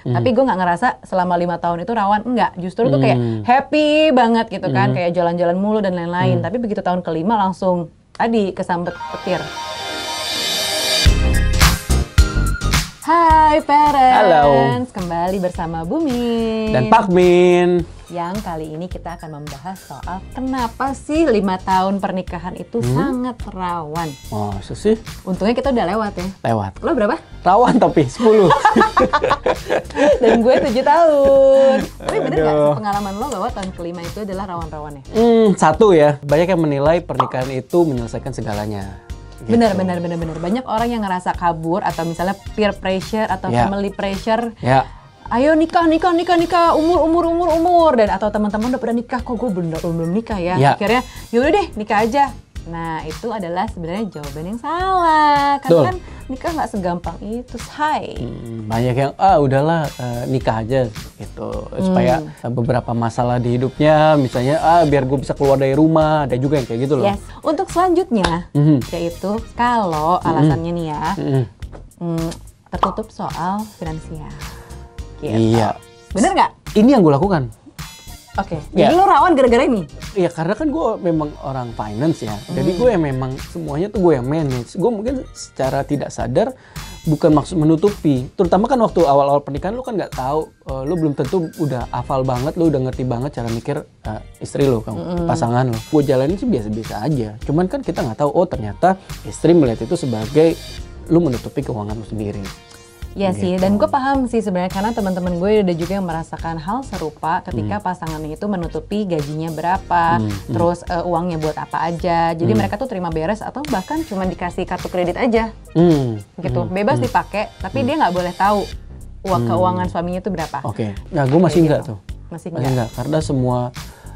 Tapi gue nggak ngerasa selama 5 tahun itu rawan, enggak. Justru tuh kayak happy banget gitu kan, kayak jalan-jalan mulu dan lain-lain. Tapi begitu tahun kelima langsung tadi kesambet petir. Hai parents, halo. Kembali bersama Bumi dan Pak Min. Yang kali ini kita akan membahas soal kenapa sih 5 tahun pernikahan itu sangat rawan. Oh, sih? Untungnya kita udah lewat ya. Lewat. Lo berapa? Rawan tapi 10. Dan gue 7 tahun. Tapi bener nggak sih pengalaman lo bahwa tahun kelima itu adalah rawan-rawannya? Satu ya, banyak yang menilai pernikahan itu menyelesaikan segalanya. Gitu. Benar. Banyak orang yang ngerasa kabur atau misalnya peer pressure atau family pressure. Ya. Ayo nikah, umur, dan atau teman-teman udah pada nikah, kok gue belum nikah ya. Akhirnya yaudah deh nikah aja. Nah itu adalah sebenarnya jawaban yang salah. Karena kan nikah nggak segampang itu, say. Banyak yang udahlah nikah aja gitu supaya beberapa masalah di hidupnya, misalnya biar gue bisa keluar dari rumah, ada juga yang kayak gitu loh. Yes. Untuk selanjutnya yaitu kalau alasannya nih ya tertutup soal finansial. Gitu. Iya. Bener nggak? Ini yang gue lakukan. Oke. Jadi lo rawan gara-gara ini? Iya, karena kan gue memang orang finance ya. Jadi gue yang memang semuanya tuh gue yang manage. Gue mungkin secara tidak sadar bukan maksud menutupi. Terutama kan waktu awal-awal pernikahan lo kan nggak tahu, lo belum tentu udah hafal banget, lo udah ngerti banget cara mikir istri lo, pasangan lo. Gue jalanin sih biasa-biasa aja. Cuman kan kita nggak tahu, ternyata istri melihat itu sebagai lo menutupi keuangan lo sendiri. Ya sih, dan gue paham sih sebenarnya karena teman-teman gue udah juga yang merasakan hal serupa ketika pasangannya itu menutupi gajinya berapa, terus uangnya buat apa aja. Jadi mereka tuh terima beres atau bahkan cuma dikasih kartu kredit aja, gitu, bebas dipakai, tapi dia nggak boleh tahu uang keuangan suaminya itu berapa. Oke, nah gue masih enggak tuh, masih enggak, karena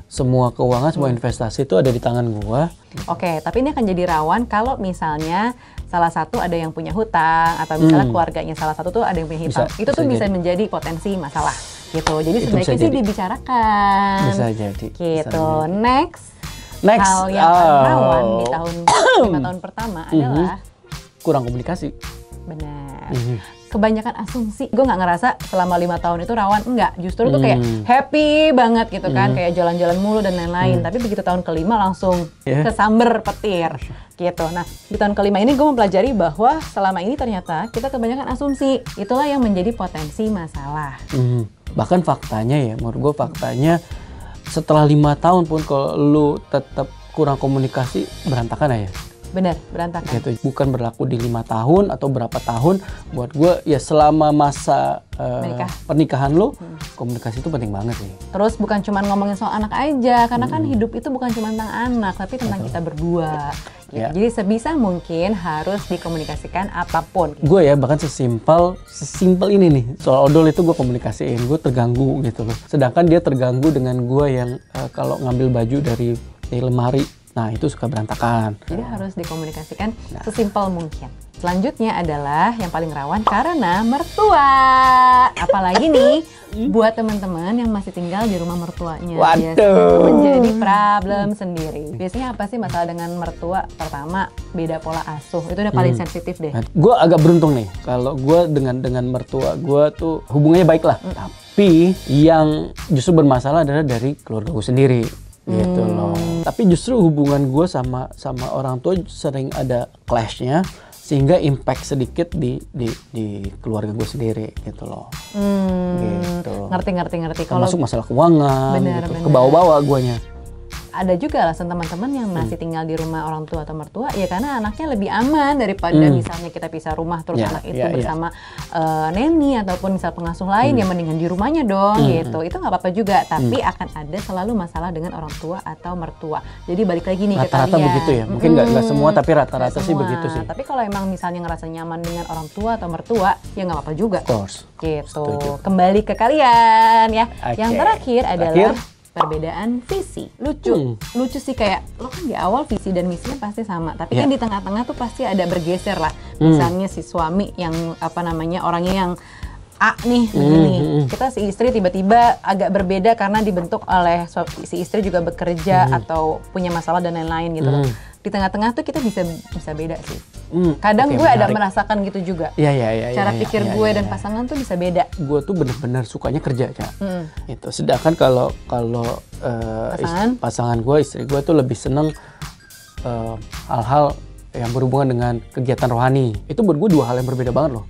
semua keuangan, semua investasi itu ada di tangan gue. Oke, tapi ini akan jadi rawan kalau misalnya salah satu ada yang punya hutang atau misalnya keluarganya salah satu tuh ada yang punya hutang. Itu tuh bisa menjadi potensi masalah gitu. Jadi sebaiknya sih dibicarakan. Bisa jadi. Gitu. Next. Hal yang rawan di 5 tahun pertama adalah kurang komunikasi. Benar. Kebanyakan asumsi. Gue nggak ngerasa selama 5 tahun itu rawan, enggak. Justru tuh kayak happy banget gitu kan, kayak jalan-jalan mulu dan lain-lain. Tapi begitu tahun kelima langsung kesamber petir gitu. Nah di tahun kelima ini gue mempelajari bahwa selama ini ternyata kita kebanyakan asumsi. Itulah yang menjadi potensi masalah. Bahkan faktanya ya, menurut gue faktanya setelah 5 tahun pun kalau lu tetap kurang komunikasi, berantakan aja. Bener, berantakan. Gitu. Bukan berlaku di 5 tahun atau berapa tahun. Buat gue ya selama masa pernikahan lo, komunikasi itu penting banget sih. Terus bukan cuma ngomongin soal anak aja, karena kan hidup itu bukan cuma tentang anak, tapi tentang kita berdua. Gitu. Jadi sebisa mungkin harus dikomunikasikan apapun. Gitu. Gue ya bahkan sesimpel ini nih, soal odol itu gue komunikasiin, gue terganggu gitu loh. Sedangkan dia terganggu dengan gue yang kalau ngambil baju dari lemari, nah itu suka berantakan. Jadi harus dikomunikasikan sesimpel mungkin. Selanjutnya adalah yang paling rawan karena mertua. Apalagi nih buat teman-teman yang masih tinggal di rumah mertuanya. Biasanya menjadi problem sendiri. Biasanya apa sih masalah dengan mertua? Pertama, beda pola asuh. Itu udah paling sensitif deh. Gue agak beruntung nih. Kalau gue dengan mertua gue tuh hubungannya baik lah. Tapi yang justru bermasalah adalah dari keluarga gue sendiri. Gitu loh. Tapi justru hubungan gue sama orang tua sering ada clash-nya, sehingga impact sedikit di keluarga gue sendiri gitu loh. Gitu. Ngerti. Kalau masuk masalah keuangan, gitu. Ke bawah-bawah guanya. Ada juga alasan teman-teman yang masih tinggal di rumah orang tua atau mertua, ya karena anaknya lebih aman daripada misalnya kita pisah rumah terus anak itu bersama neni ataupun misal pengasuh lain, yang mendingan di rumahnya dong gitu. Itu nggak apa-apa juga, tapi akan ada selalu masalah dengan orang tua atau mertua. Jadi balik lagi nih ke kalian. Rata-rata begitu ya, mungkin nggak semua tapi rata-rata sih begitu sih. Tapi kalau emang misalnya ngerasa nyaman dengan orang tua atau mertua, ya nggak apa-apa juga. Of course. Gitu. Setuju. Kembali ke kalian ya. Yang terakhir adalah perbedaan visi. Lucu sih, kayak lo kan di awal visi dan misinya pasti sama, tapi kan di tengah-tengah tuh pasti ada bergeser lah. Misalnya si suami yang orangnya yang A nih begini, kita si istri tiba-tiba agak berbeda karena dibentuk oleh si istri juga bekerja atau punya masalah dan lain-lain gitu loh. Di tengah-tengah tuh kita bisa beda sih. Kadang gue ada merasakan gitu juga. Iya. Cara pikir gue dan pasangan tuh bisa beda. Gue tuh bener-bener sukanya kerja, Ca. Itu. Sedangkan kalau pasangan gue, istri gue tuh lebih seneng hal-hal yang berhubungan dengan kegiatan rohani. Itu buat gue dua hal yang berbeda banget loh.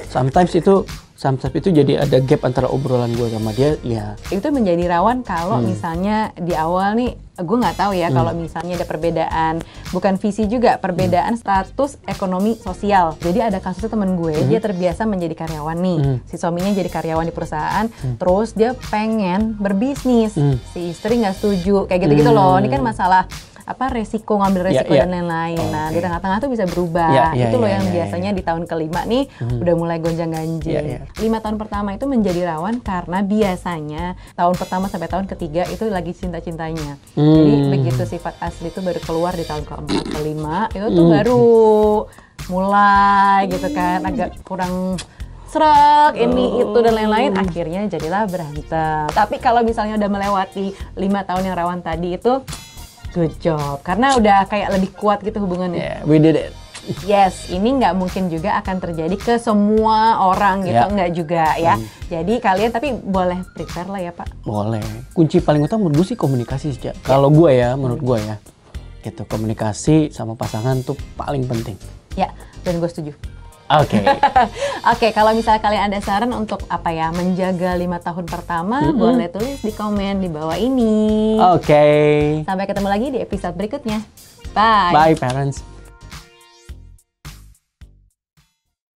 Sometimes itu jadi ada gap antara obrolan gue sama dia, ya. Itu menjadi rawan kalau misalnya di awal nih, gue nggak tahu ya kalau misalnya ada perbedaan, bukan visi juga, perbedaan status ekonomi sosial. Jadi ada kasusnya temen gue, dia terbiasa menjadi karyawan nih, si suaminya jadi karyawan di perusahaan, terus dia pengen berbisnis, si istri nggak setuju, kayak gitu-gitu loh. Ini kan masalah resiko, ngambil resiko dan lain-lain. Nah, di tengah-tengah tuh bisa berubah. Itu loh yang biasanya di tahun kelima nih udah mulai gonjang-ganjing. 5 tahun pertama itu menjadi rawan karena biasanya tahun pertama sampai tahun ketiga itu lagi cinta-cintanya. Jadi begitu sifat asli itu baru keluar di tahun keempat, kelima, itu tuh baru mulai gitu kan, agak kurang serak, ini itu dan lain-lain, akhirnya jadilah berantem. Tapi kalau misalnya udah melewati 5 tahun yang rawan tadi itu, good job, karena udah kayak lebih kuat gitu hubungannya. Yeah, we did it. Yes, ini nggak mungkin juga akan terjadi ke semua orang gitu, nggak juga ya. Jadi kalian tapi boleh prepare lah ya Pak. Boleh. Kunci paling utama menurut gue sih komunikasi sih. Kalau gue ya, menurut gue ya, gitu, komunikasi sama pasangan tuh paling penting. Ya, dan gue setuju. Oke. Oke, kalau misalnya kalian ada saran untuk menjaga 5 tahun pertama, boleh tulis di komen di bawah ini. Oke. Sampai ketemu lagi di episode berikutnya. Bye. Bye parents.